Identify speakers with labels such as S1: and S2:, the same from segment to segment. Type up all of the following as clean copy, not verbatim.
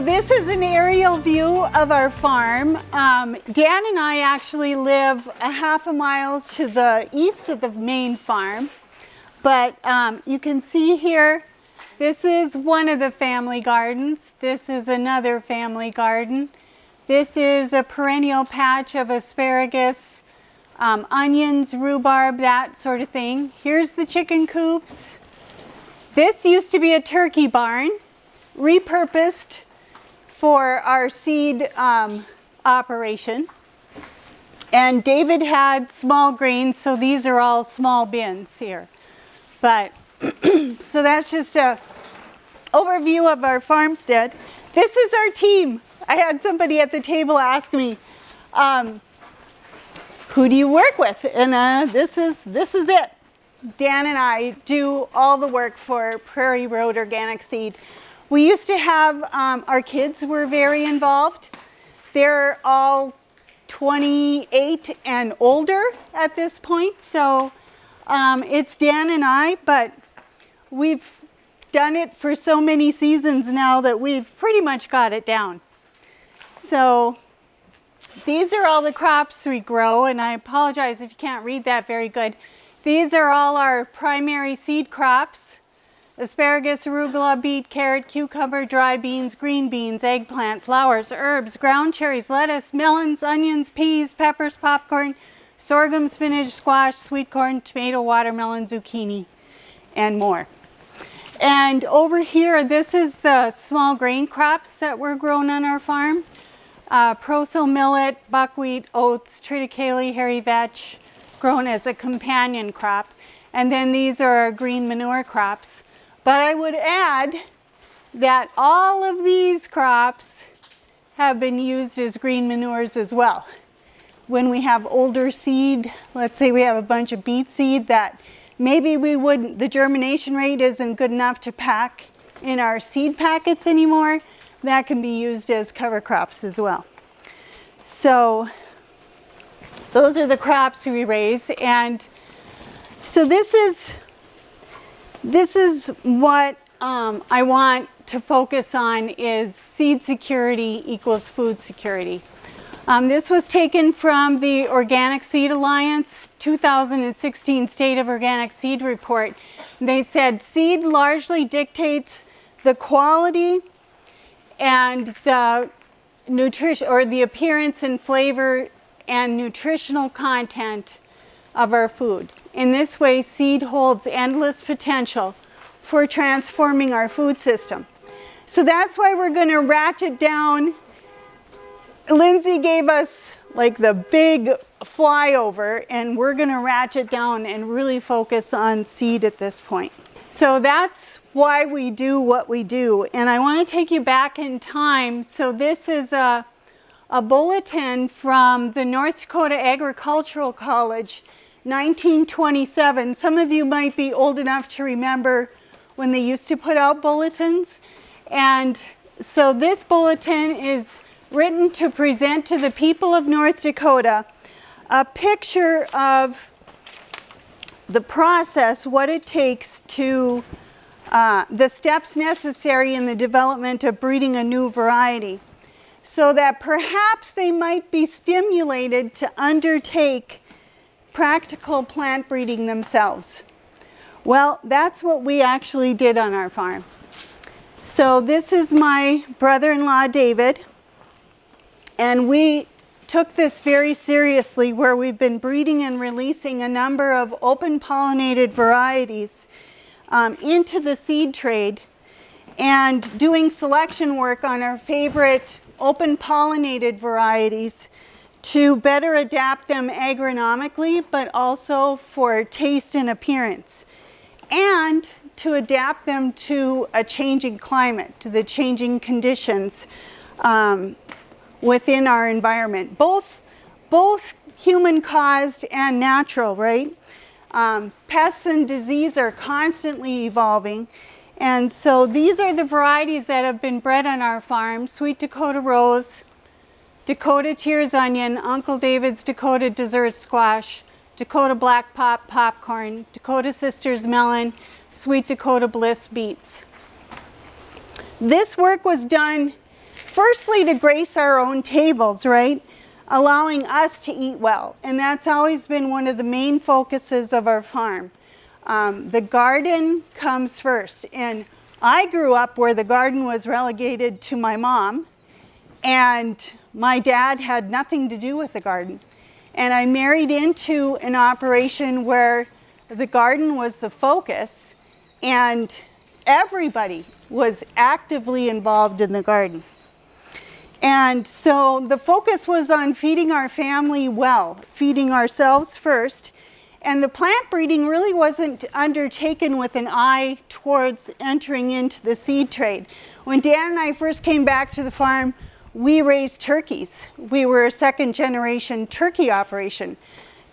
S1: this is an aerial view of our farm. Dan and I actually live a half a mile to the east of the main farm. But you can see here, this is one of the family gardens. This is another family garden. This is a perennial patch of asparagus, onions, rhubarb, that sort of thing. Here's the chicken coops. This used to be a turkey barn, repurposed for our seed operation. And David had small grains, so these are all small bins here. But, so that's just a overview of our farmstead. This is our team. I had somebody at the table ask me, who do you work with? And this is it. Dan and I do all the work for Prairie Road Organic Seed. We used to have, our kids were very involved. They're all 28 and older at this point, so it's Dan and I, but we've done it for so many seasons now that we've pretty much got it down. So these are all the crops we grow, and I apologize if you can't read that very good. These are all our primary seed crops: asparagus, arugula, beet, carrot, cucumber, dry beans, green beans, eggplant, flowers, herbs, ground cherries, lettuce, melons, onions, peas, peppers, popcorn, sorghum, spinach, squash, sweet corn, tomato, watermelon, zucchini, and more. And over here, this is the small grain crops that were grown on our farm. Proso millet, buckwheat, oats, triticale, hairy vetch, grown as a companion crop. And then these are our green manure crops. But I would add that all of these crops have been used as green manures as well. When we have older seed, let's say we have a bunch of beet seed that maybe the germination rate isn't good enough to pack in our seed packets anymore, that can be used as cover crops as well. So those are the crops we raise. And so this is what I want to focus on, is seed security equals food security. This was taken from the Organic Seed Alliance 2016 State of Organic Seed Report. They said seed largely dictates the quality and the nutrition, or the appearance and flavor and nutritional content of our food. In this way, seed holds endless potential for transforming our food system. So that's why we're going to ratchet down. Lindsay gave us like the big flyover, and we're going to ratchet down and really focus on seed at this point. So that's why we do what we do. And I want to take you back in time. So this is a bulletin from the North Dakota Agricultural College, 1927. Some of you might be old enough to remember when they used to put out bulletins. And so this bulletin is written to present to the people of North Dakota a picture of the process, what it takes to, the steps necessary in the development of breeding a new variety, so that perhaps they might be stimulated to undertake practical plant breeding themselves. Well, that's what we actually did on our farm. So this is my brother-in-law, David, and we took this very seriously, where we've been breeding and releasing a number of open pollinated varieties into the seed trade, and doing selection work on our favorite open pollinated varieties to better adapt them agronomically, but also for taste and appearance, and to adapt them to a changing climate, to the changing conditions within our environment, both human-caused and natural, right? Pests and disease are constantly evolving, and so these are the varieties that have been bred on our farm: Sweet Dakota Rose, Dakota Tears Onion, Uncle David's Dakota Dessert Squash, Dakota Black Pop Popcorn, Dakota Sisters Melon, Sweet Dakota Bliss Beets. This work was done firstly, to grace our own tables, right? Allowing us to eat well. And that's always been one of the main focuses of our farm. The garden comes first. And I grew up where the garden was relegated to my mom, and my dad had nothing to do with the garden. And I married into an operation where the garden was the focus, and everybody was actively involved in the garden. And so the focus was on feeding our family well, feeding ourselves first. And the plant breeding really wasn't undertaken with an eye towards entering into the seed trade. When Dan and I first came back to the farm, we raised turkeys. We were a second generation turkey operation.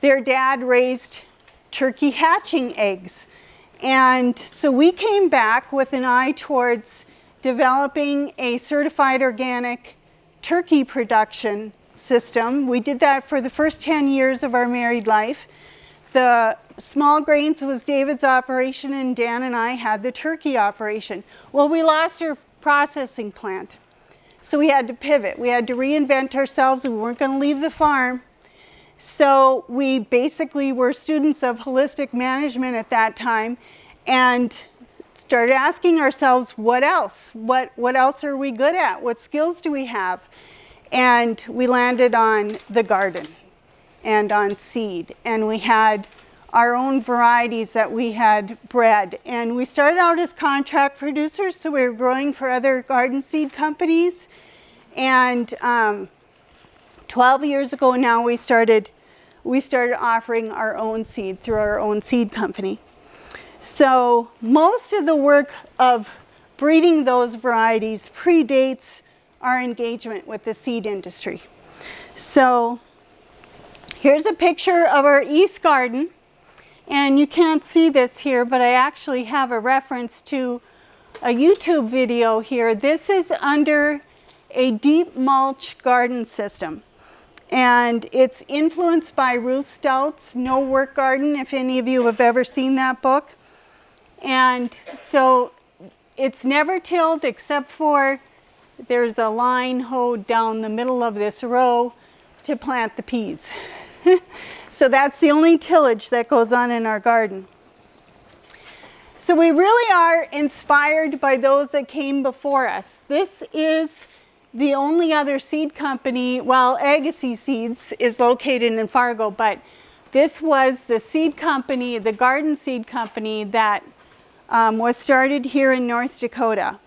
S1: Their dad raised turkey hatching eggs. And so we came back with an eye towards developing a certified organic turkey production system. We did that for the first 10 years of our married life. The small grains was David's operation, and Dan and I had the turkey operation. Well, we lost our processing plant, so we had to pivot. We had to reinvent ourselves. We weren't going to leave the farm. So we basically were students of holistic management at that time and started asking ourselves, what else? What else are we good at? What skills do we have? And we landed on the garden and on seed. And we had our own varieties that we had bred. And we started out as contract producers, so we were growing for other garden seed companies. And 12 years ago now, we started offering our own seed through our own seed company. So most of the work of breeding those varieties predates our engagement with the seed industry. So here's a picture of our east garden, and you can't see this here, but I actually have a reference to a YouTube video here. This is under a deep mulch garden system, and it's influenced by Ruth Stout's No Work Garden, if any of you have ever seen that book. And so it's never tilled except for there's a line hoed down the middle of this row to plant the peas. So that's the only tillage that goes on in our garden. So we really are inspired by those that came before us. This is the only other seed company, well, Agassiz Seeds is located in Fargo, but this was the seed company, the garden seed company that was started here in North Dakota.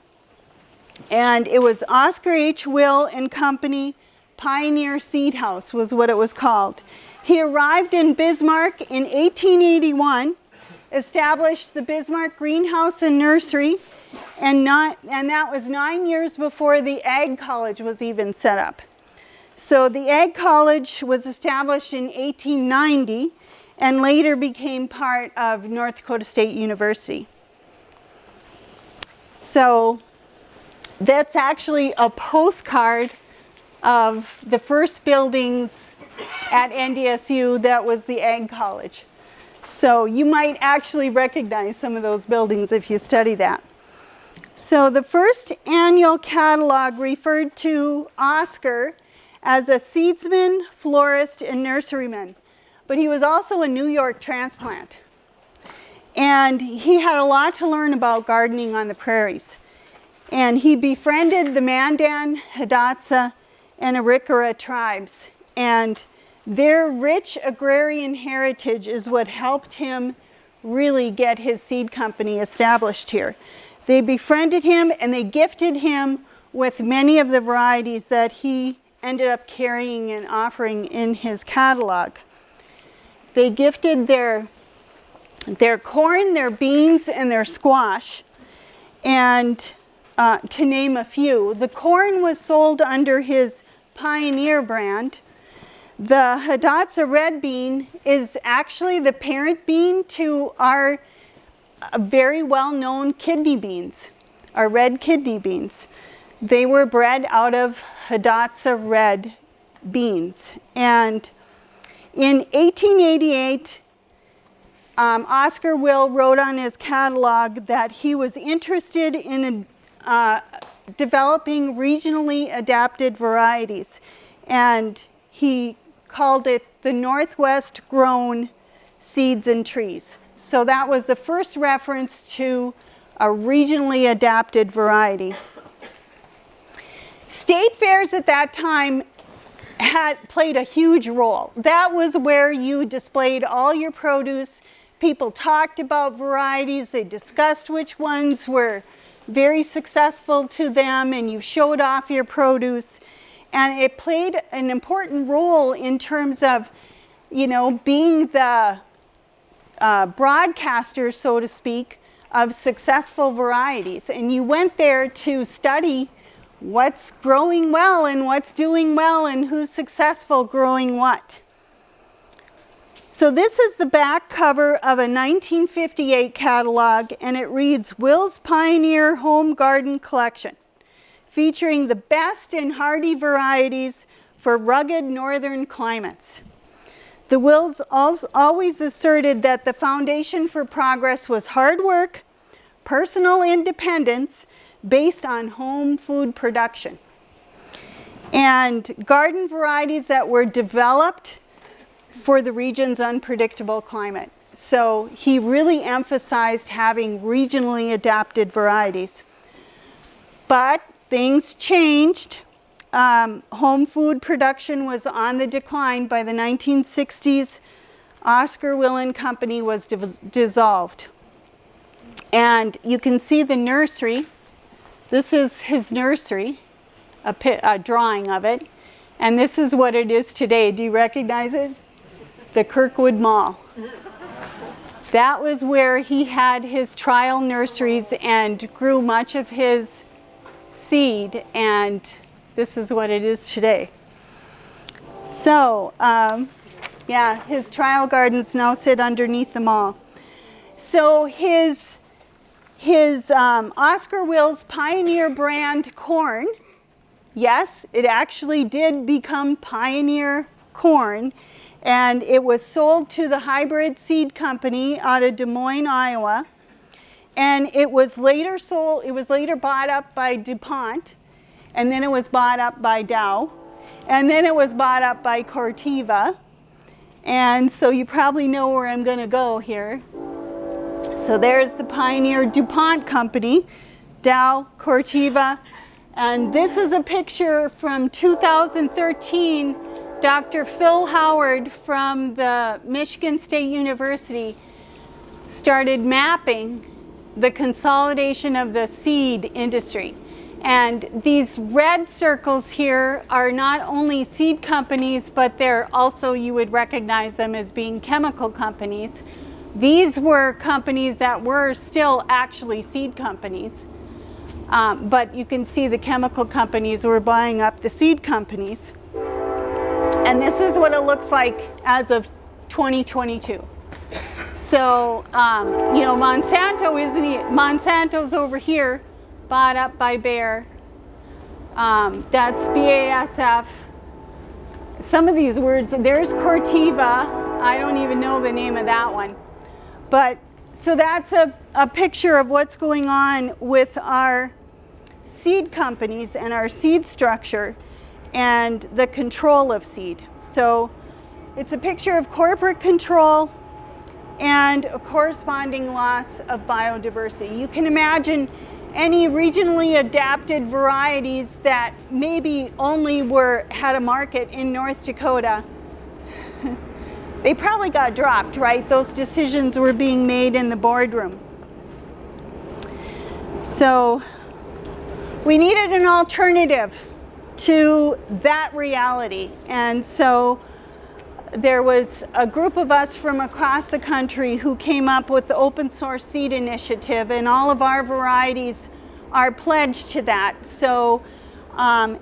S1: And it was Oscar H. Will and Company Pioneer Seed House was what it was called. He arrived in Bismarck in 1881, established the Bismarck Greenhouse and Nursery, and that was 9 years before the Ag College was even set up. So the Ag College was established in 1890 and later became part of North Dakota State University. So that's actually a postcard of the first buildings at NDSU that was the Ag College. So you might actually recognize some of those buildings if you study that. So the first annual catalog referred to Oscar as a seedsman, florist, and nurseryman. But he was also a New York transplant. And he had a lot to learn about gardening on the prairies. And he befriended the Mandan, Hidatsa, and Arikara tribes. And their rich agrarian heritage is what helped him really get his seed company established here. They befriended him and they gifted him with many of the varieties that he ended up carrying and offering in his catalog. They gifted their corn, their beans, and their squash, and to name a few. The corn was sold under his Pioneer brand. The Hidatsa red bean is actually the parent bean to our very well-known kidney beans, our red kidney beans. They were bred out of Hidatsa red beans. And in 1888, Oscar Will wrote on his catalog that he was interested in developing regionally adapted varieties. And he called it the Northwest grown seeds and trees. So that was the first reference to a regionally adapted variety. State fairs at that time had played a huge role. That was where you displayed all your produce. People talked about varieties, they discussed which ones were very successful to them, and you showed off your produce. And it played an important role in terms of, you know, being the broadcaster, so to speak, of successful varieties. And you went there to study what's growing well and what's doing well and who's successful growing what. So this is the back cover of a 1958 catalog, and it reads Will's Pioneer Home Garden Collection, featuring the best and hardy varieties for rugged northern climates. The Wills always asserted that the foundation for progress was hard work, personal independence, based on home food production, and garden varieties that were developed for the region's unpredictable climate. So he really emphasized having regionally adapted varieties. But things changed. Home food production was on the decline. By the 1960s, Oscar Will and Company was dissolved. And you can see the nursery. This is his nursery, a drawing of it. And this is what it is today. Do you recognize it? The Kirkwood Mall. That was where he had his trial nurseries and grew much of his seed, and this is what it is today. So, yeah, his trial gardens now sit underneath the mall. So his Oscar Will's Pioneer brand corn, yes, it actually did become Pioneer corn, and it was sold to the Hybrid Seed Company out of Des Moines, Iowa. And it was later bought up by DuPont, and then it was bought up by Dow, and then it was bought up by Corteva. And so you probably know where I'm going to go here. So there's the Pioneer DuPont company, Dow, Corteva, and this is a picture from 2013. Dr. Phil Howard from the Michigan State University started mapping the consolidation of the seed industry. And these red circles here are not only seed companies, but they're also, you would recognize them as being chemical companies. These were companies that were still actually seed companies. But you can see the chemical companies were buying up the seed companies. And this is what it looks like as of 2022. So, you know, Monsanto's over here, bought up by Bayer. That's BASF. Some of these words, there's Corteva. I don't even know the name of that one. But, so that's a picture of what's going on with our seed companies and our seed structure and the control of seed. So it's a picture of corporate control and a corresponding loss of biodiversity. You can imagine any regionally adapted varieties that maybe only had a market in North Dakota. They probably got dropped, right? Those decisions were being made in the boardroom. So we needed an alternative to that reality. And so there was a group of us from across the country who came up with the Open Source Seed Initiative, and all of our varieties are pledged to that. So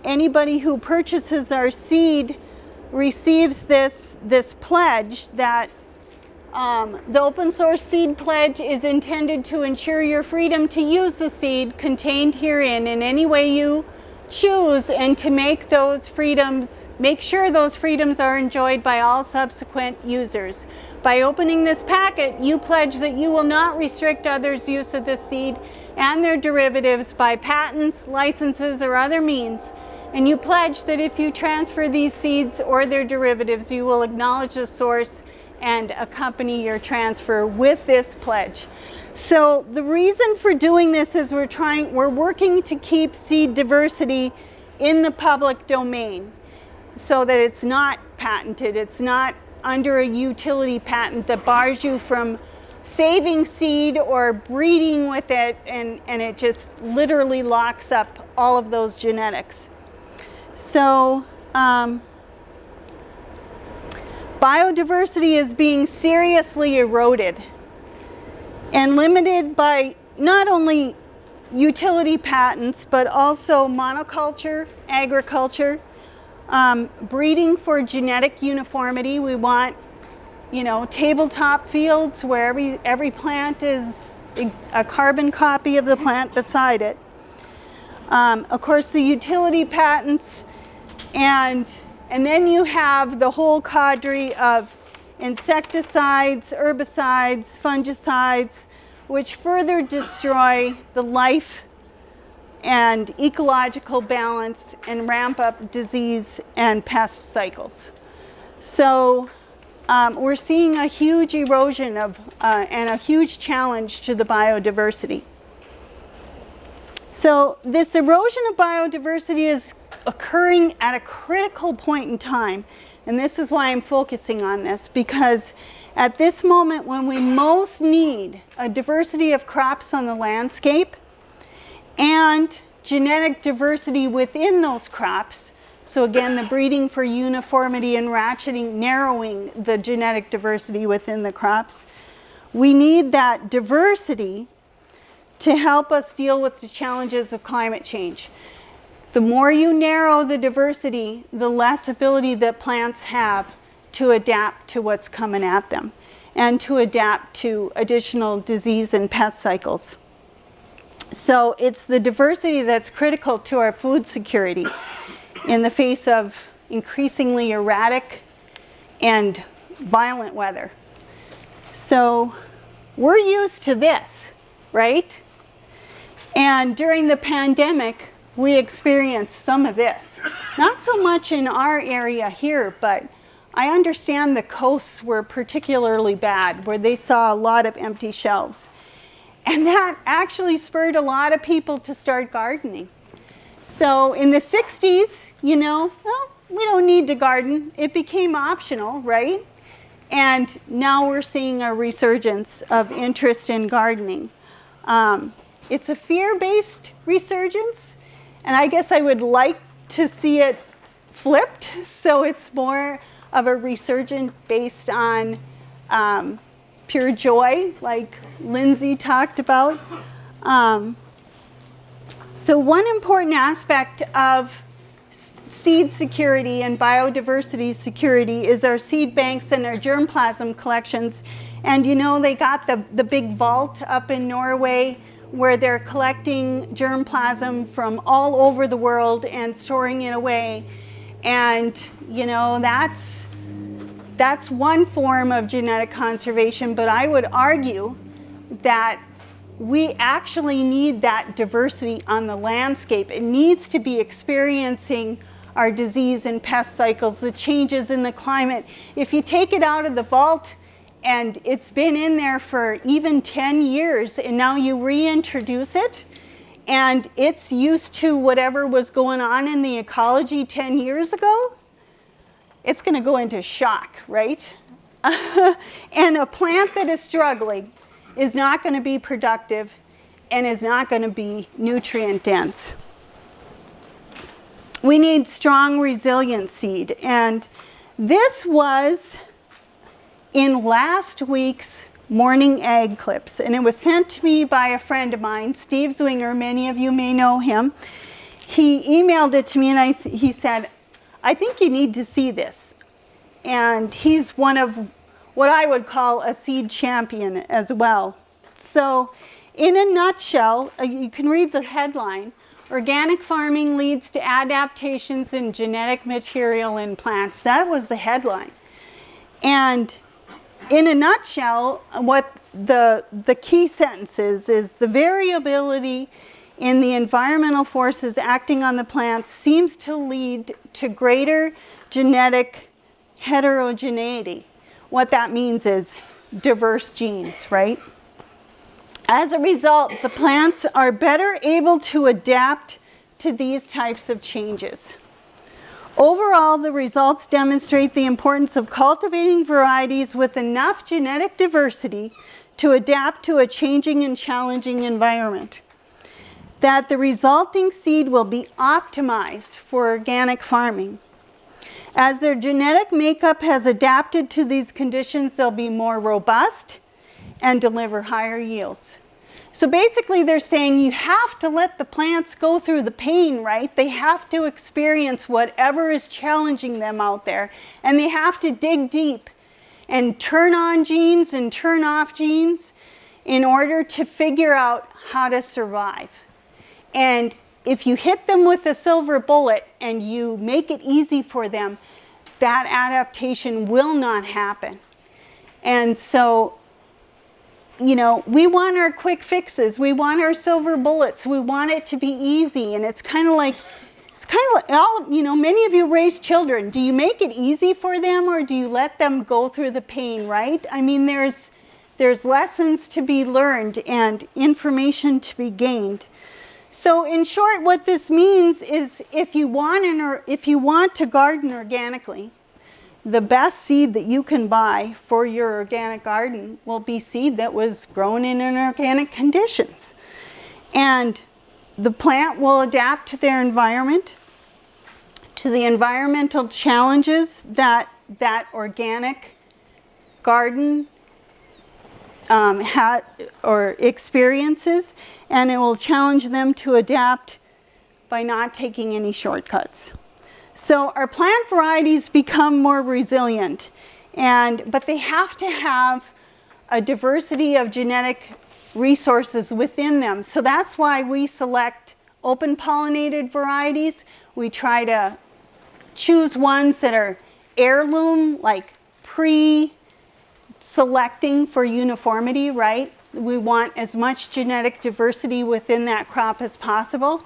S1: anybody who purchases our seed receives this pledge that the Open Source Seed Pledge is intended to ensure your freedom to use the seed contained herein in any way you choose, and to make sure those freedoms are enjoyed by all subsequent users. By opening this packet, you pledge that you will not restrict others' use of this seed and their derivatives by patents, licenses, or other means. And you pledge that if you transfer these seeds or their derivatives, you will acknowledge the source and accompany your transfer with this pledge. So the reason for doing this is we're working to keep seed diversity in the public domain so that it's not patented, it's not under a utility patent that bars you from saving seed or breeding with it, and it just literally locks up all of those genetics. So biodiversity is being seriously eroded and limited by not only utility patents, but also monoculture, agriculture, breeding for genetic uniformity. We want, tabletop fields where every plant is a carbon copy of the plant beside it. Of course, the utility patents, and then you have the whole cadre of insecticides, herbicides, fungicides, which further destroy the life and ecological balance and ramp up disease and pest cycles. So we're seeing a huge erosion of and a huge challenge to the biodiversity. So this erosion of biodiversity is occurring at a critical point in time, and this is why I'm focusing on this, because at this moment when we most need a diversity of crops on the landscape and genetic diversity within those crops, so again, the breeding for uniformity and ratcheting, narrowing the genetic diversity within the crops, we need that diversity to help us deal with the challenges of climate change. The more you narrow the diversity, the less ability that plants have to adapt to what's coming at them and to adapt to additional disease and pest cycles. So it's the diversity that's critical to our food security in the face of increasingly erratic and violent weather. So we're used to this, right? And during the pandemic, we experienced some of this. Not so much in our area here, but I understand the coasts were particularly bad, where they saw a lot of empty shelves. And that actually spurred a lot of people to start gardening. So in the 60s, we don't need to garden. It became optional, right? And now we're seeing a resurgence of interest in gardening. It's a fear-based resurgence, and I guess I would like to see it flipped, so it's more of a resurgence based on pure joy, like Lindsay talked about. So one important aspect of seed security and biodiversity security is our seed banks and our germplasm collections. And they got the big vault up in Norway where they're collecting germplasm from all over the world and storing it away. And that's one form of genetic conservation, but I would argue that we actually need that diversity on the landscape. It needs to be experiencing our disease and pest cycles, the changes in the climate. If you take it out of the vault and it's been in there for even 10 years and now you reintroduce it and it's used to whatever was going on in the ecology 10 years ago, it's going to go into shock, right? And a plant that is struggling is not going to be productive and is not going to be nutrient dense. We need strong, resilient seed. And this was in last week's Morning Ag Clips. And it was sent to me by a friend of mine, Steve Zwinger. Many of you may know him. He emailed it to me and he said, I think you need to see this. And he's one of what I would call a seed champion as well. So in a nutshell, you can read the headline: Organic farming leads to adaptations in genetic material in plants. That was the headline. And in a nutshell, what the key sentence is the variability in the environmental forces acting on the plants seems to lead to greater genetic heterogeneity. What that means is diverse genes, right? As a result, the plants are better able to adapt to these types of changes. Overall, the results demonstrate the importance of cultivating varieties with enough genetic diversity to adapt to a changing and challenging environment. That the resulting seed will be optimized for organic farming. As their genetic makeup has adapted to these conditions, they'll be more robust and deliver higher yields. So basically they're saying you have to let the plants go through the pain, right? They have to experience whatever is challenging them out there, and they have to dig deep and turn on genes and turn off genes in order to figure out how to survive. And if you hit them with a silver bullet and you make it easy for them, that adaptation will not happen. And so, you know, we want our quick fixes. We want our silver bullets. We want it to be easy. And it's kind of like all, you know, many of you raise children. Do you make it easy for them, or do you let them go through the pain, right? I mean, there's lessons to be learned and information to be gained. So in short, what this means is if you want to garden organically, the best seed that you can buy for your organic garden will be seed that was grown in organic conditions. And the plant will adapt to their environment, to the environmental challenges that organic garden experiences, and it will challenge them to adapt by not taking any shortcuts. So our plant varieties become more resilient, but they have to have a diversity of genetic resources within them. So that's why we select open pollinated varieties. We try to choose ones that are heirloom, like pre-selecting for uniformity, right? We want as much genetic diversity within that crop as possible.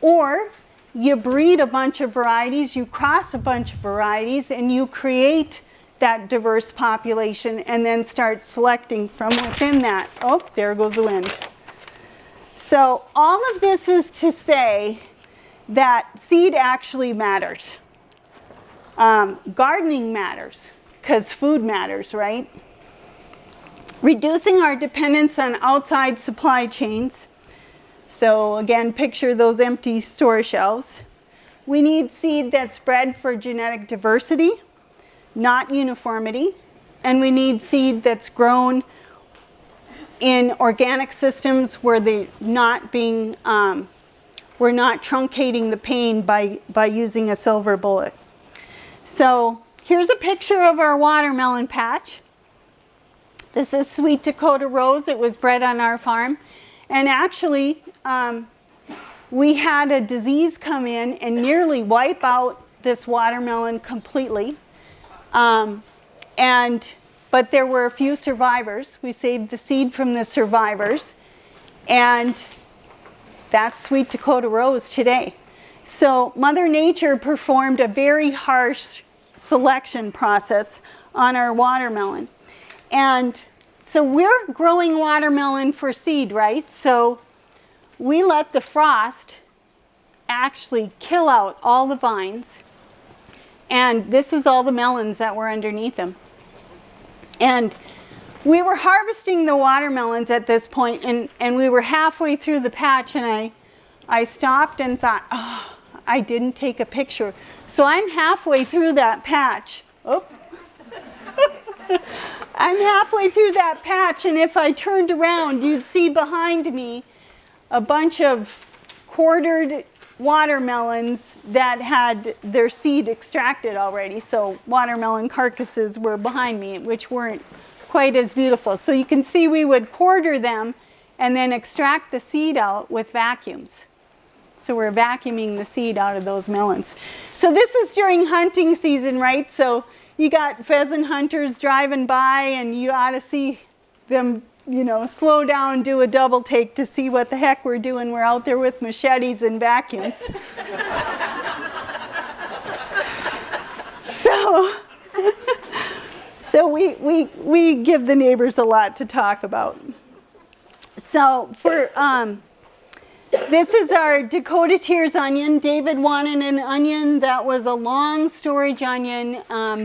S1: Or you breed a bunch of varieties, you cross a bunch of varieties, and you create that diverse population and then start selecting from within that. Oh, there goes the wind. So all of this is to say that seed actually matters. Gardening matters because food matters, right? Reducing our dependence on outside supply chains. So again, picture those empty store shelves. We need seed that's bred for genetic diversity, not uniformity. And we need seed that's grown in organic systems where we're not truncating the pain by using a silver bullet. So here's a picture of our watermelon patch. This is Sweet Dakota Rose. It was bred on our farm. And actually, we had a disease come in and nearly wipe out this watermelon completely. But there were a few survivors. We saved the seed from the survivors. And that's Sweet Dakota Rose today. So Mother Nature performed a very harsh selection process on our watermelon. And so we're growing watermelon for seed, right? So we let the frost actually kill out all the vines. And this is all the melons that were underneath them. And we were harvesting the watermelons at this point, and we were halfway through the patch, and I stopped and thought, oh, I didn't take a picture. So I'm halfway through that patch. Oh. I'm halfway through that patch, and if I turned around, you'd see behind me a bunch of quartered watermelons that had their seed extracted already. So watermelon carcasses were behind me, which weren't quite as beautiful. So you can see we would quarter them and then extract the seed out with vacuums. So we're vacuuming the seed out of those melons. So this is during hunting season, right? So you got pheasant hunters driving by, and you ought to see them, you know, slow down, do a double take to see what the heck we're doing. We're out there with machetes and vacuums. So we give the neighbors a lot to talk about. So for this is our Dakota Tears onion. David wanted an onion that was a long storage onion,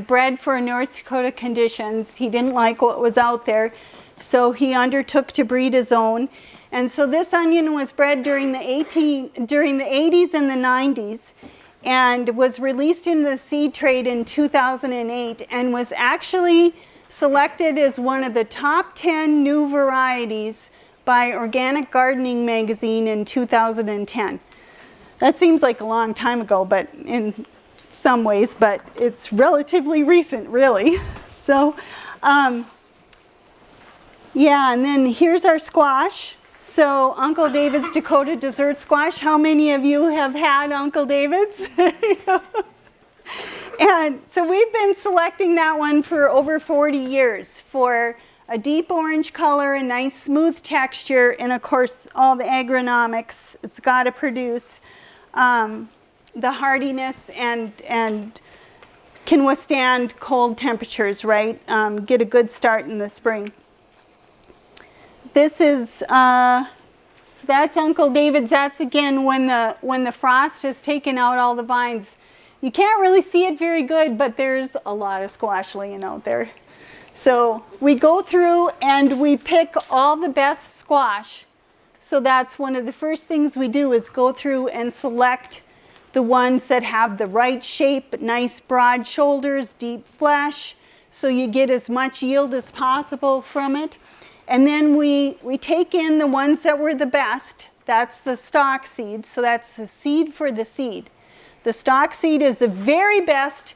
S1: bred for North Dakota conditions. He didn't like what was out there, so he undertook to breed his own. And so this onion was bred during the 80s and the 90s, and was released into the seed trade in 2008, and was actually selected as one of the top 10 new varieties by Organic Gardening magazine in 2010. That seems like a long time ago, but in some ways, but it's relatively recent, really. So, yeah, and then here's our squash. So Uncle David's Dakota Dessert Squash. How many of you have had Uncle David's? And so we've been selecting that one for over 40 years for a deep orange color, a nice smooth texture, and of course all the agronomics it's got to produce, the hardiness, and can withstand cold temperatures, right? Get a good start in the spring. This is, so that's Uncle David's. That's again when the frost has taken out all the vines. You can't really see it very good, but there's a lot of squash laying out there. So we go through and we pick all the best squash. So that's one of the first things we do, is go through and select the ones that have the right shape, nice broad shoulders, deep flesh, so you get as much yield as possible from it. And then we take in the ones that were the best. That's the stock seed, so that's the seed for the seed. The stock seed is the very best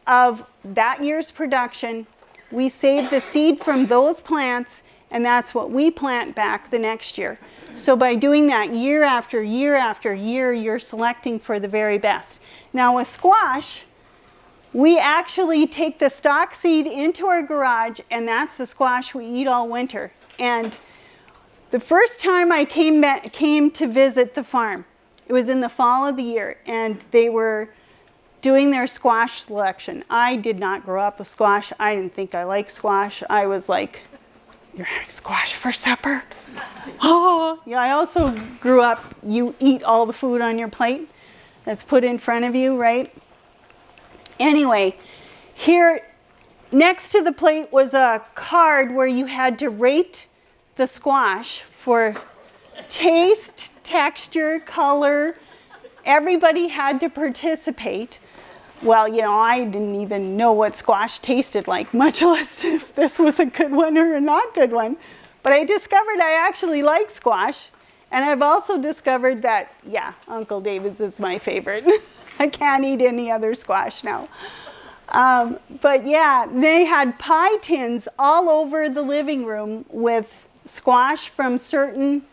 S1: of that year's production. We save the seed from those plants, and that's what we plant back the next year. So by doing that year after year after year, you're selecting for the very best. Now with squash, we actually take the stock seed into our garage, and that's the squash we eat all winter. And the first time I came to visit the farm, it was in the fall of the year, and they were doing their squash selection. I did not grow up with squash. I didn't think I liked squash. I was like, you're having squash for supper? Oh, yeah, I also grew up, you eat all the food on your plate that's put in front of you, right? Anyway, here next to the plate was a card where you had to rate the squash for taste, texture, color. Everybody had to participate. Well, you know, I didn't even know what squash tasted like, much less if this was a good one or a not good one. But I discovered I actually like squash. And I've also discovered that, yeah, Uncle David's is my favorite. I can't eat any other squash now. But yeah, they had pie tins all over the living room with squash from certain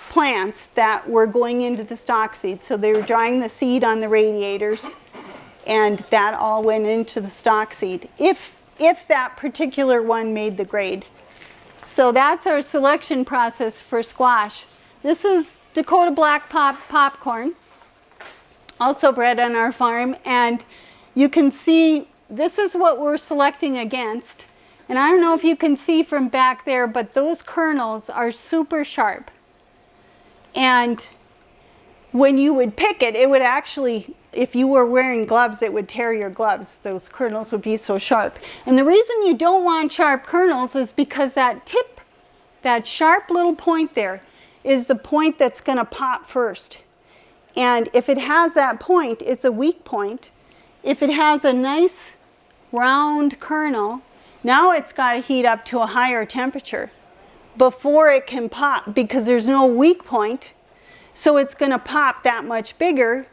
S1: plants that were going into the stock seed. So they were drying the seed on the radiators, and that all went into the stock seed, if that particular one made the grade. So that's our selection process for squash. This is Dakota Black Popcorn, also bred on our farm, and you can see this is what we're selecting against. And I don't know if you can see from back there, but those kernels are super sharp. And when you would pick it, it would actually, if you were wearing gloves, it would tear your gloves. Those kernels would be so sharp. And the reason you don't want sharp kernels is because that tip, that sharp little point there, is the point that's going to pop first. And if it has that point, it's a weak point. If it has a nice round kernel, now it's got to heat up to a higher temperature before it can pop, because there's no weak point. So it's going to pop that much bigger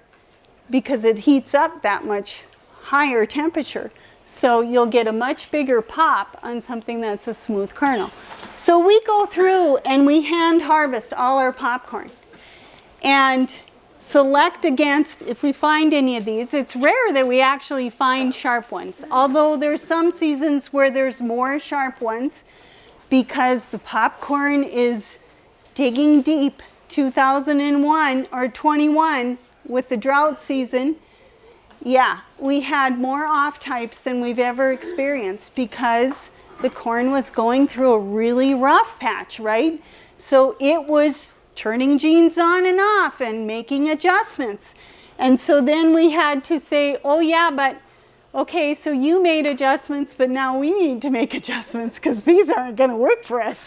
S1: because it heats up that much higher temperature. So you'll get a much bigger pop on something that's a smooth kernel. So we go through and we hand harvest all our popcorn. And select against, if we find any of these. It's rare that we actually find sharp ones, although there's some seasons where there's more sharp ones because the popcorn is digging deep. 2001 or 21 with the drought season, yeah, we had more off types than we've ever experienced because the corn was going through a really rough patch, right? So it was turning genes on and off and making adjustments. And so then we had to say, oh yeah, but okay, so you made adjustments, but now we need to make adjustments because these aren't going to work for us.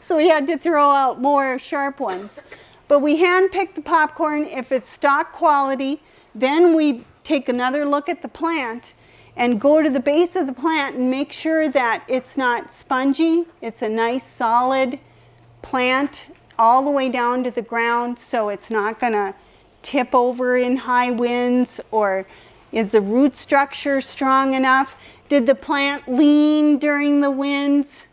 S1: So we had to throw out more sharp ones. But we handpick the popcorn. If it's stock quality, then we take another look at the plant and go to the base of the plant and make sure that it's not spongy. It's a nice solid plant all the way down to the ground, so it's not going to tip over in high winds. Or is the root structure strong enough? Did the plant lean during the winds?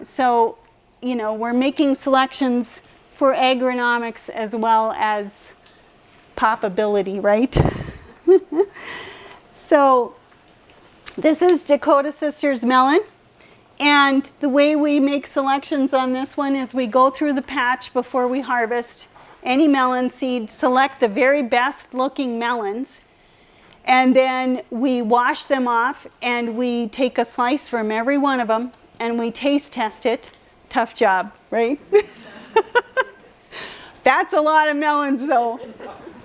S1: So, you know, we're making selections for agronomics as well as popability, right? So this is Dakota Sisters melon. And the way we make selections on this one is we go through the patch before we harvest any melon seed, select the very best looking melons, and then we wash them off and we take a slice from every one of them and we taste test it. Tough job, right? That's a lot of melons though.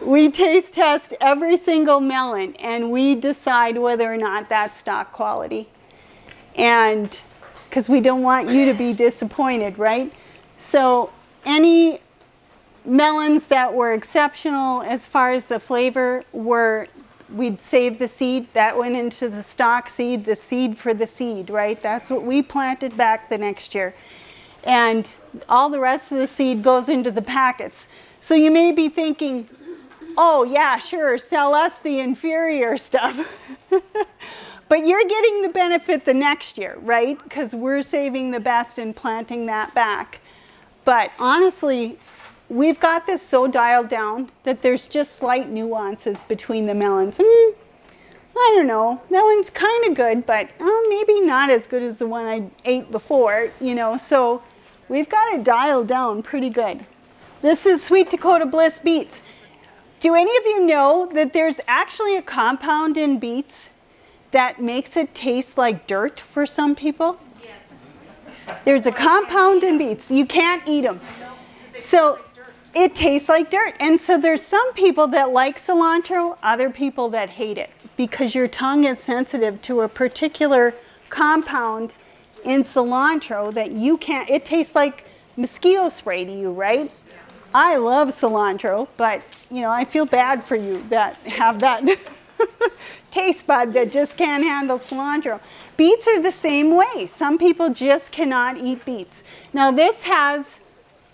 S1: We taste test every single melon and we decide whether or not that's stock quality. And because we don't want you to be disappointed, right? So any melons that were exceptional as far as the flavor we'd save the seed. That went into the stock seed, the seed for the seed, right? That's what we planted back the next year. And all the rest of the seed goes into the packets. So you may be thinking, oh yeah, sure, sell us the inferior stuff. But you're getting the benefit the next year, right? Because we're saving the best and planting that back. But honestly, we've got this so dialed down that there's just slight nuances between the melons. I don't know, that one's kind of good, but maybe not as good as the one I ate before, you know, so we've got it dialed down pretty good. This is Sweet Dakota Bliss beets. Do any of you know that there's actually a compound in beets that makes it taste like dirt for some people? Yes. There's a compound in beets. You can't eat them. So it tastes like dirt. And so there's some people that like cilantro, other people that hate it because your tongue is sensitive to a particular compound in cilantro that you can't, it tastes like mosquito spray to you, right? I love cilantro, but you know, I feel bad for you that have that taste bud that just can't handle cilantro. Beets are the same way. Some people just cannot eat beets. Now this has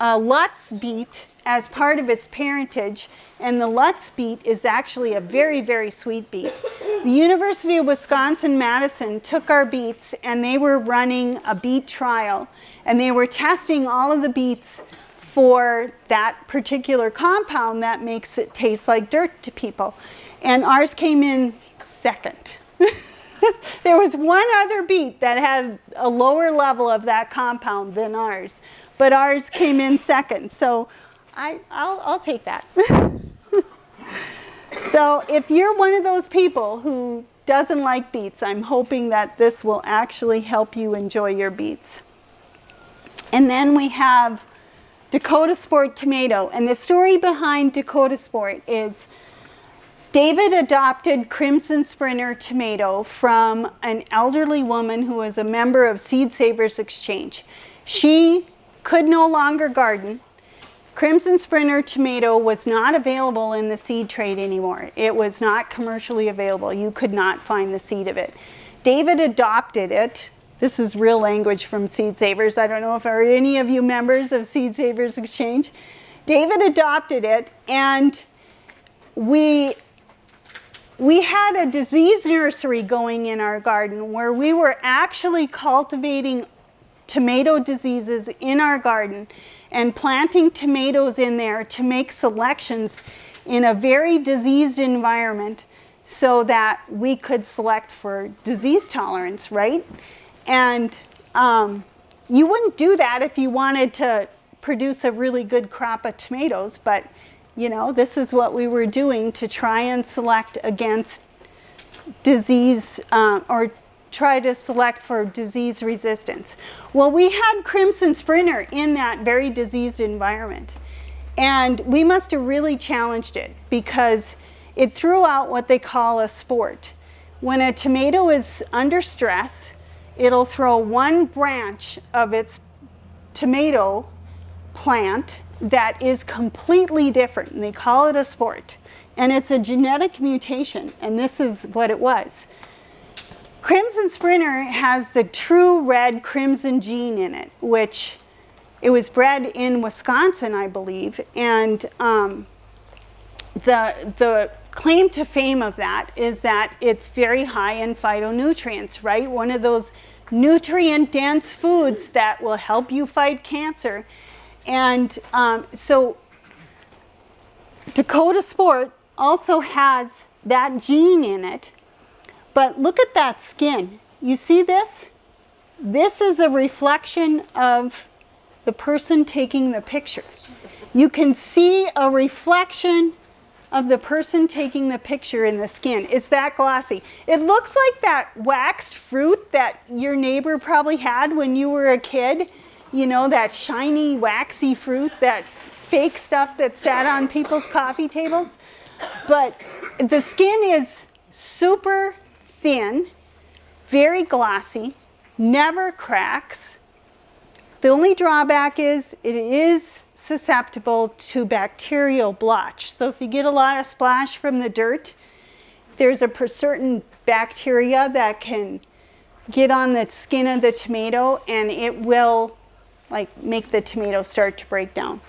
S1: a Lutz beet as part of its parentage, and the Lutz beet is actually a very, very sweet beet. The University of Wisconsin-Madison took our beets and they were running a beet trial, and they were testing all of the beets for that particular compound that makes it taste like dirt to people. And ours came in second. There was one other beet that had a lower level of that compound than ours, but ours came in second. So I'll take that. So if you're one of those people who doesn't like beets, I'm hoping that this will actually help you enjoy your beets. And then we have Dakota Sport tomato. And the story behind Dakota Sport is David adopted Crimson Sprinter tomato from an elderly woman who was a member of Seed Savers Exchange. She could no longer garden. Crimson Sprinter tomato was not available in the seed trade anymore. It was not commercially available. You could not find the seed of it. David adopted it. This is real language from Seed Savers. I don't know if are any of you members of Seed Savers Exchange. David adopted it, and we had a disease nursery going in our garden where we were actually cultivating tomato diseases in our garden and planting tomatoes in there to make selections in a very diseased environment so that we could select for disease tolerance, right? And you wouldn't do that if you wanted to produce a really good crop of tomatoes, but you know, this is what we were doing to try and select against disease or try to select for disease resistance. Well, we had Crimson Sprinter in that very diseased environment, and we must have really challenged it because it threw out what they call a sport. When a tomato is under stress, it'll throw one branch of its tomato plant that is completely different, and they call it a sport. And it's a genetic mutation, and this is what it was. Crimson Sprinter has the true red crimson gene in it, which it was bred in Wisconsin, I believe, and the claim to fame of that is that it's very high in phytonutrients, right? One of those nutrient-dense foods that will help you fight cancer. And so Dakota Sport also has that gene in it, but look at that skin. You see this? This is a reflection of the person taking the picture. You can see a reflection of the person taking the picture in the skin. It's that glossy. It looks like that waxed fruit that your neighbor probably had when you were a kid. You know, that shiny, waxy fruit, that fake stuff that sat on people's coffee tables. But the skin is super thin, very glossy, never cracks. The only drawback is it is susceptible to bacterial blotch. So if you get a lot of splash from the dirt, there's a certain bacteria that can get on the skin of the tomato, and it will make the tomato start to break down.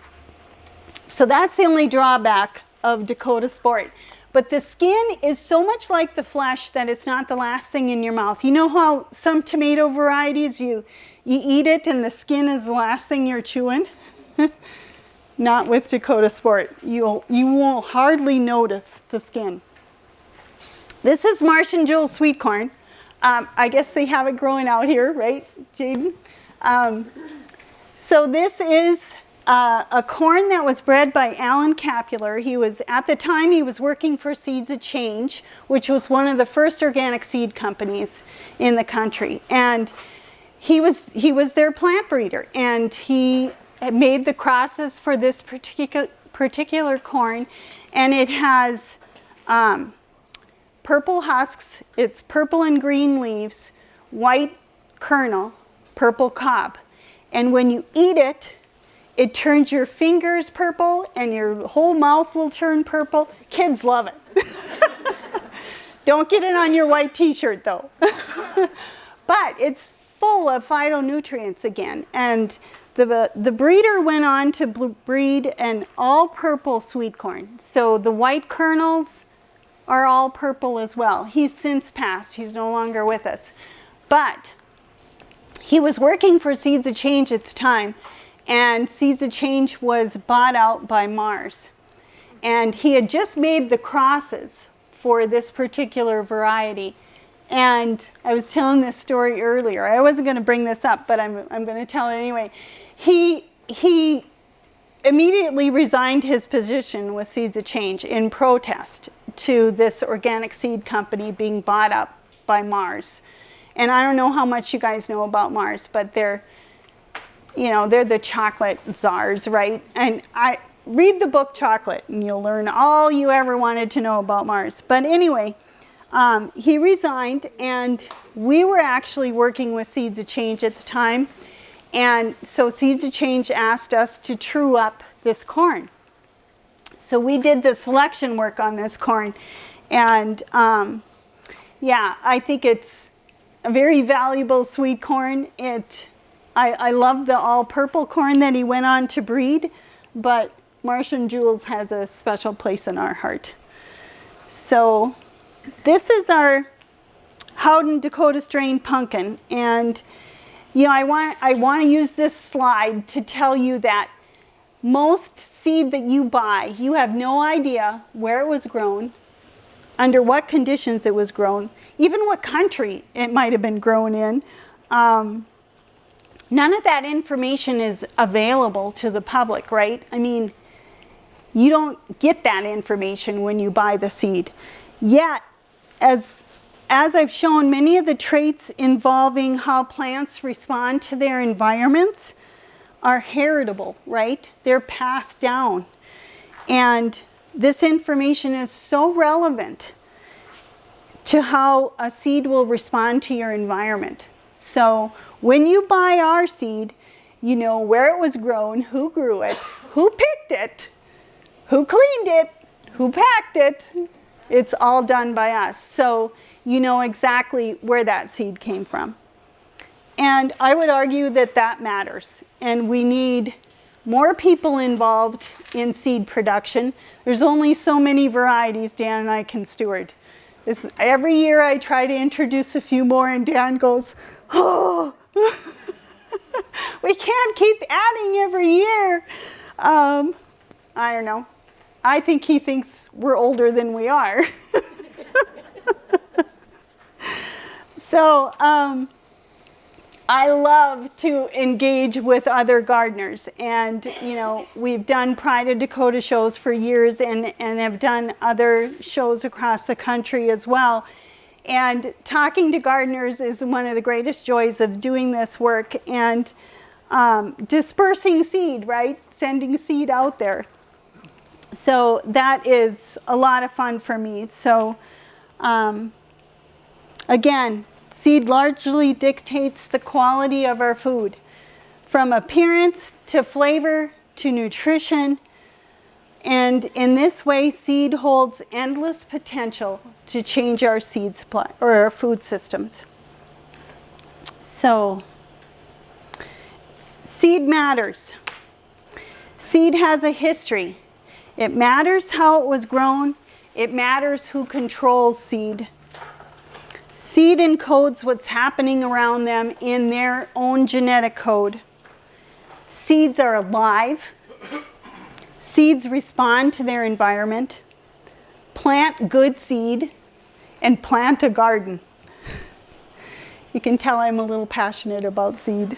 S1: So that's the only drawback of Dakota Sport. But the skin is so much like the flesh that it's not the last thing in your mouth. You know how some tomato varieties, you eat it and the skin is the last thing you're chewing? Not with Dakota Sport. You won't hardly notice the skin. This is Martian Jewel sweet corn. I guess they have it growing out here, right, Jaden? So this is a corn that was bred by Alan Capular. At the time, he was working for Seeds of Change, which was one of the first organic seed companies in the country. And he was their plant breeder, and he had made the crosses for this particular corn, and it has purple husks, it's purple and green leaves, white kernel, purple cob. And when you eat it, it turns your fingers purple and your whole mouth will turn purple. Kids love it. Don't get it on your white t-shirt though. But it's full of phytonutrients again. And the breeder went on to breed an all purple sweet corn. So the white kernels are all purple as well. He's since passed, he's no longer with us. But he was working for Seeds of Change at the time, and Seeds of Change was bought out by Mars. And he had just made the crosses for this particular variety. And I was telling this story earlier. I wasn't going to bring this up, but I'm going to tell it anyway. He immediately resigned his position with Seeds of Change in protest to this organic seed company being bought up by Mars. And I don't know how much you guys know about Mars, but they're the chocolate czars, right? And I read the book Chocolate, and you'll learn all you ever wanted to know about Mars. But anyway, he resigned, and we were actually working with Seeds of Change at the time. And so Seeds of Change asked us to true up this corn. So we did the selection work on this corn. And yeah, I think it's a very valuable sweet corn. I love the all purple corn that he went on to breed, but Martian Jewels has a special place in our heart. So this is our Howden Dakota strain pumpkin, and You know, I want to use this slide to tell you that most seed that you buy, you have no idea where it was grown, under what conditions it was grown, even what country it might have been grown in. None of that information is available to the public, right? I mean, you don't get that information when you buy the seed. Yet, as I've shown, many of the traits involving how plants respond to their environments are heritable, right? They're passed down. And this information is so relevant to how a seed will respond to your environment. So when you buy our seed, you know where it was grown, who grew it, who picked it, who cleaned it, who packed it. It's all done by us. So you know exactly where that seed came from. And I would argue that that matters. And we need more people involved in seed production. There's only so many varieties Dan and I can steward. Every year I try to introduce a few more and Dan goes, oh, we can't keep adding every year. I don't know. I think he thinks we're older than we are. So I love to engage with other gardeners, and you know, we've done Pride of Dakota shows for years and have done other shows across the country as well. And talking to gardeners is one of the greatest joys of doing this work, and dispersing seed, right? Sending seed out there. So that is a lot of fun for me. So again, seed largely dictates the quality of our food, from appearance to flavor to nutrition. And in this way, seed holds endless potential to change our seed supply or our food systems. So, seed matters. Seed has a history. It matters how it was grown. It matters who controls seed. Seed encodes what's happening around them in their own genetic code. Seeds are alive. Seeds respond to their environment. Plant good seed and plant a garden. You can tell I'm a little passionate about seed.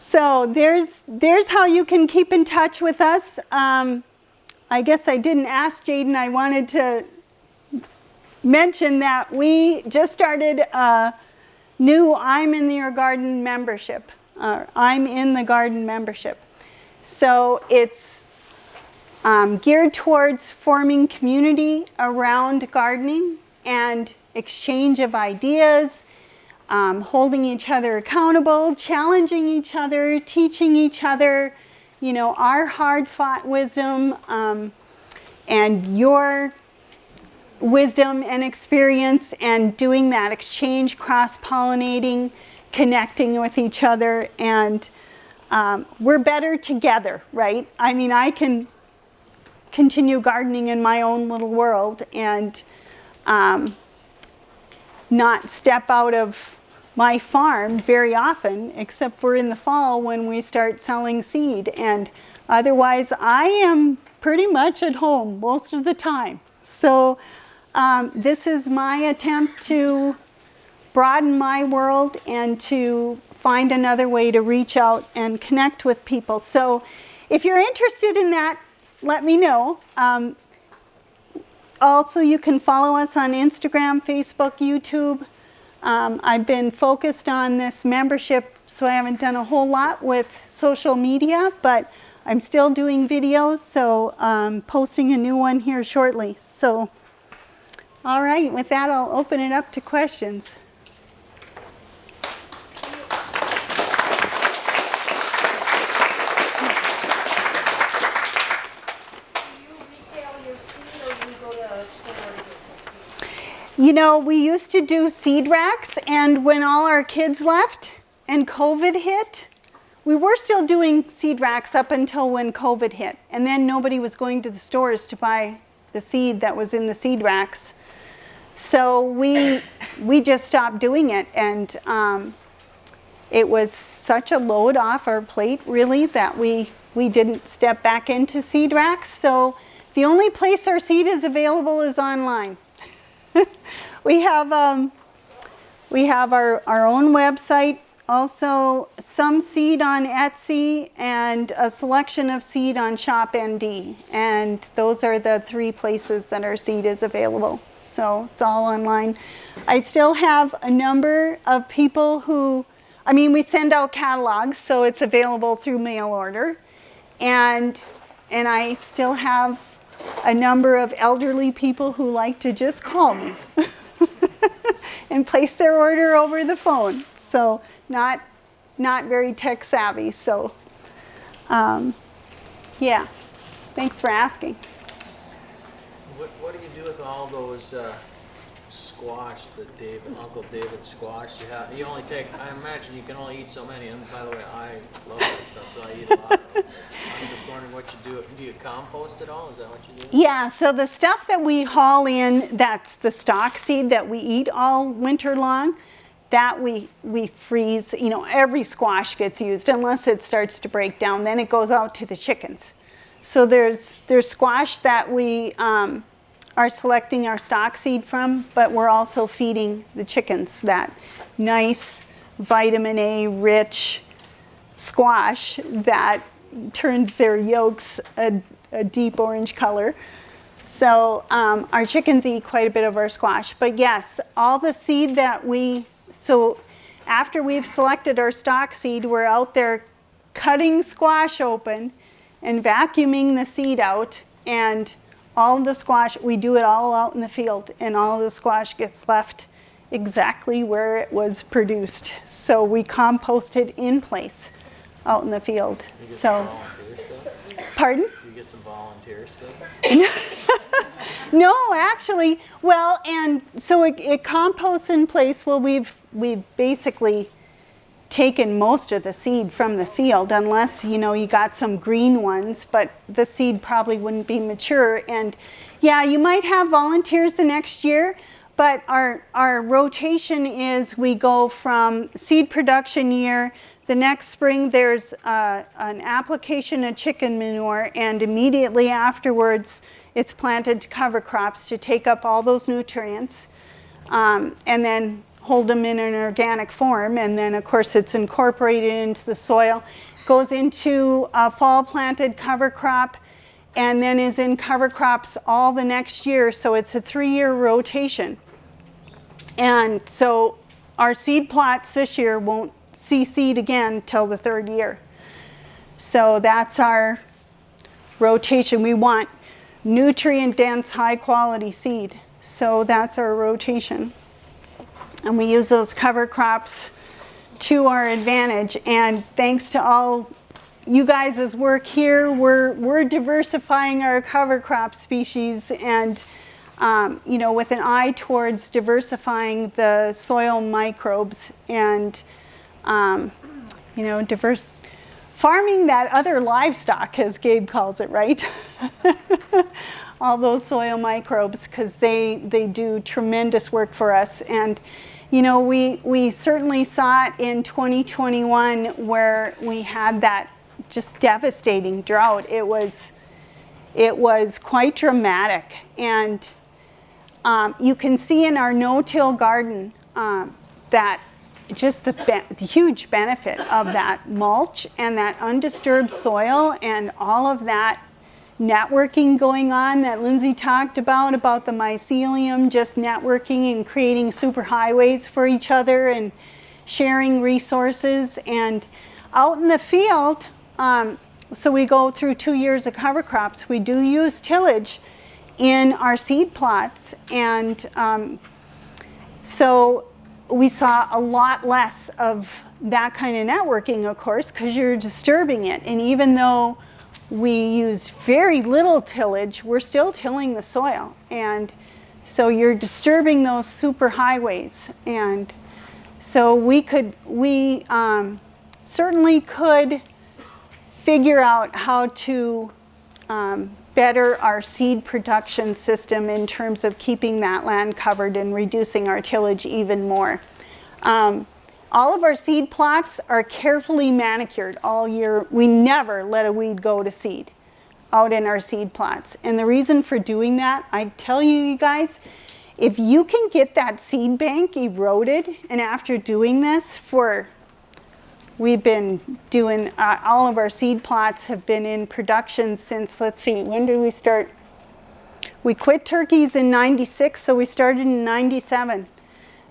S1: So there's how you can keep in touch with us. I guess I didn't ask Jaden. I wanted to mention that we just started a new I'm in Your Garden membership. I'm in the Garden membership. So it's geared towards forming community around gardening and exchange of ideas, holding each other accountable, challenging each other, teaching each other, you know, our hard-fought wisdom and your wisdom and experience, and doing that exchange, cross-pollinating, connecting with each other, and we're better together, right? I mean, I can continue gardening in my own little world and not step out of my farm very often, except for in the fall when we start selling seed. And otherwise, I am pretty much at home most of the time. So this is my attempt to broaden my world and to find another way to reach out and connect with people. So if you're interested in that, let me know. Also, you can follow us on Instagram, Facebook, YouTube. I've been focused on this membership, so I haven't done a whole lot with social media, but I'm still doing videos, so I'm posting a new one here shortly. So, all right, with that, I'll open it up to questions. You know, we used to do seed racks, and when all our kids left and COVID hit, we were still doing seed racks up until when COVID hit. And then nobody was going to the stores to buy the seed that was in the seed racks. So we just stopped doing it, and it was such a load off our plate, really, that we didn't step back into seed racks. So the only place our seed is available is online. We have our own website, also some seed on Etsy, and a selection of seed on ShopND. And those are the 3 places that our seed is available. So it's all online. I still have a number of people who, we send out catalogs, so it's available through mail order. And I still have a number of elderly people who like to just call me and place their order over the phone. So not very tech savvy. So yeah, thanks for asking.
S2: What do you do with all those squash that Uncle David squash you only take, I imagine you can only eat so many, and by the way, I love this stuff, so I eat a lot of it. I'm just wondering what you do you compost it all? Is that what you do?
S1: Yeah, so the stuff that we haul in, that's the stock seed that we eat all winter long, that we freeze. Every squash gets used unless it starts to break down, then it goes out to the chickens. So there's squash that we are selecting our stock seed from, but we're also feeding the chickens that nice vitamin A rich squash that turns their yolks a deep orange color. So our chickens eat quite a bit of our squash. But yes, all the seed that so after we've selected our stock seed, we're out there cutting squash open and vacuuming the seed out, and all of the squash, we do it all out in the field, and all of the squash gets left exactly where it was produced. So we compost it in place out in the field.
S2: You get
S1: some
S2: volunteer stuff?
S1: Pardon?
S2: You get some volunteer stuff?
S1: No, actually, well, and so it composts in place. Well, we've basically taken most of the seed from the field, unless you got some green ones, but the seed probably wouldn't be mature. And yeah, you might have volunteers the next year, but our rotation is we go from seed production year, the next spring there's an application of chicken manure, and immediately afterwards it's planted to cover crops to take up all those nutrients, and then hold them in an organic form, and then of course it's incorporated into the soil, goes into a fall planted cover crop, and then is in cover crops all the next year. So it's a 3-year rotation. And so our seed plots this year won't see seed again till the 3rd year. So that's our rotation. We want nutrient dense, high quality seed. So that's our rotation. And we use those cover crops to our advantage. And thanks to all you guys' work here, we're diversifying our cover crop species, and with an eye towards diversifying the soil microbes and diverse farming that other livestock, as Gabe calls it, right? All those soil microbes, because they do tremendous work for us. And we certainly saw it in 2021, where we had that just devastating drought. It was quite dramatic, and you can see in our no-till garden that just the huge benefit of that mulch and that undisturbed soil and all of that networking going on that Lindsay talked about the mycelium, just networking and creating superhighways for each other and sharing resources. And out in the field, so we go through 2 years of cover crops. We do use tillage in our seed plots, and so we saw a lot less of that kind of networking, of course, because you're disturbing it. And even though we use very little tillage, we're still tilling the soil, and so you're disturbing those superhighways. And so we certainly could figure out how to better our seed production system in terms of keeping that land covered and reducing our tillage even more. All of our seed plots are carefully manicured all year. We never let a weed go to seed out in our seed plots. And the reason for doing that, I tell you guys, if you can get that seed bank eroded, and after doing this we've been doing, all of our seed plots have been in production since, let's see, when did we start? We quit turkeys in 96, so we started in 97.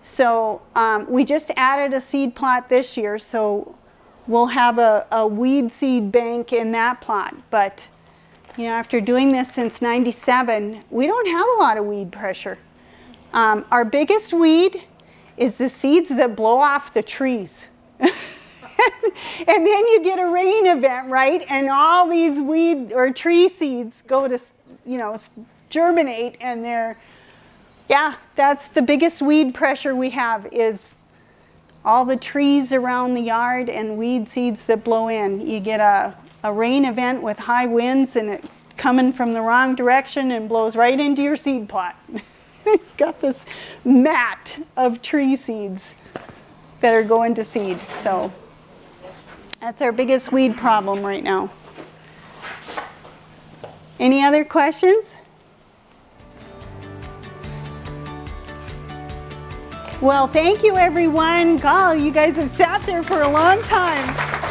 S1: So we just added a seed plot this year, so we'll have a weed seed bank in that plot. But you know, after doing this since 97, we don't have a lot of weed pressure. Our biggest weed is the seeds that blow off the trees. And then you get a rain event, right? And all these weed or tree seeds go to, you know, germinate, and yeah, that's the biggest weed pressure we have, is all the trees around the yard and weed seeds that blow in. You get a rain event with high winds, and it's coming from the wrong direction and blows right into your seed plot. You've got this mat of tree seeds that are going to seed. So that's our biggest weed problem right now. Any other questions? Well, thank you, everyone. God, you guys have sat there for a long time.